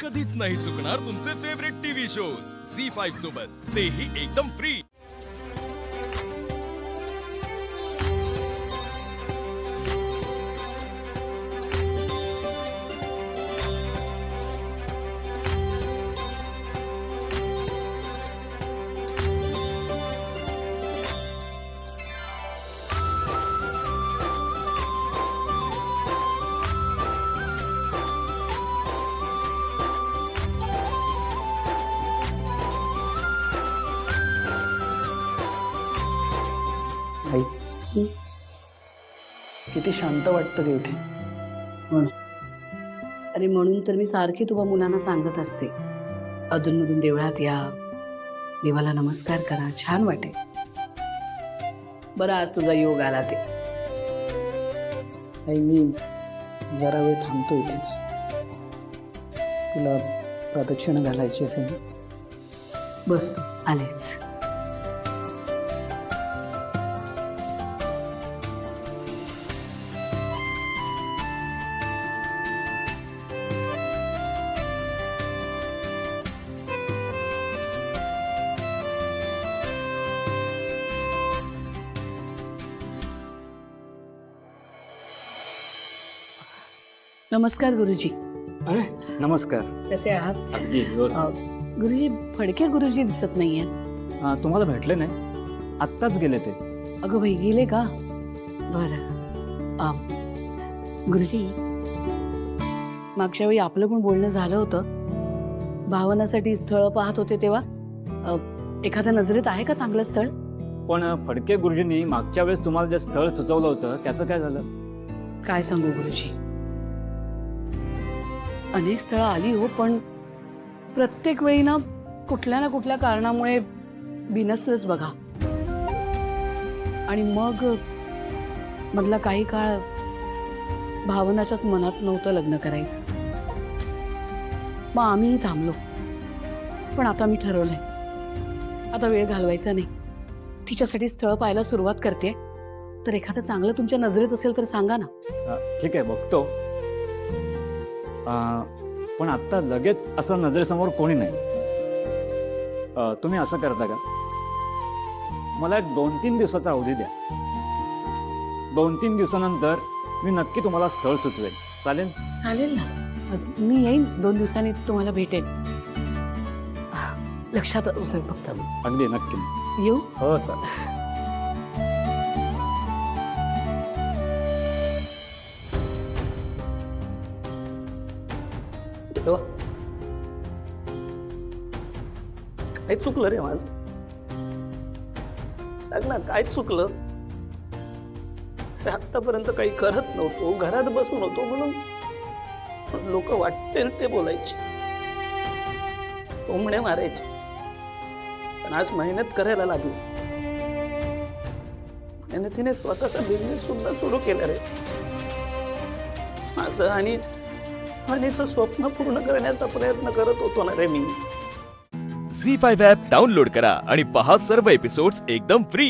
कधीच नाही चुकणार तुमचे फेवरेट टीव्ही शोज झी5 सोबत, तेही एकदम फ्री। आई किती शांत वाटतं गे इथे। अरे म्हणून तर मी सारखी तुझ्या मुलांना सांगत असते, अधूनमधून देवळात या, देवाला नमस्कार करा, छान वाटेल। बरं आज तुझा योग आला ते। आई मी जरा वेळ थांबतो इथेच, तुला प्रदक्षिणा घालायची असेल ना? बस तू आलेच। नमस्कार गुरुजी। अरे नमस्कार। कसे आहात? अगदी गुरुजी, फडके गुरुजी दिसत नाहीये। तुम्हाला भेटले नाही, आत्ताच गेले ते। अगं बाई, गेले का? बरं। गुरुजी, मागच्या वेळी आपलं पण बोलणं झालं होतं, भावनासाठी स्थळ पाहत होते तेव्हा एखाद्या नजरेत आहे का चांगलं स्थळ? पण फडके गुरुजींनी मागच्या वेळेस तुम्हाला जे स्थळ सुचवलं होतं त्याचं काय झालं? काय सांगू गुरुजी, अनेक स्थळं आली हो, पण प्रत्येक वेळी ना कुठल्या कारणामुळे बिनसलंच बघा। आणि मग मधला काही काळ भावनाच्याच मनात नव्हतं लग्न करायचं। मग आम्ही थांबलो, पण आता मी ठरवलंय, आता वेळ घालवायचा नाही, तिच्यासाठी स्थळ पाहायला सुरुवात करते। तर एखादं चांगलं तुमच्या नजरेत असेल तर सांगा ना। ठीक आहे, बघतो। पण आत्ता लगेच असं नजरेसमोर कोणी नाही। तुम्ही असं करता का, मला एक 2-3 दिवसाचा अवधी द्या। 2-3 दिवसानंतर मी नक्की तुम्हाला स्थळ सुचवेल, चालेल? चालेल ना, मी येईन 2 दिवसांनी तुम्हाला भेटेन। लक्षात असेल फक्त। अगदी नक्की येऊ? हो, चालेल। काय चुकलं रे माझं? सांग ना, काय चुकलं? आतापर्यंत काही करत नव्हतो, घरात बसून होतो म्हणून लोक वाटतील ते बोलायचे, कोंबड्या मारायचे, पण आज मेहनत करायला लागलो आणि तिने स्वतःचा बिझनेस सुद्धा सुरू केला रे। असं आणि स्वप्न पूर्ण करण्याचा प्रयत्न करत होतो ना रे मी। झी5 ॲप डाउनलोड करा आणि पहा सर्व एपिसोड्स एकदम फ्री।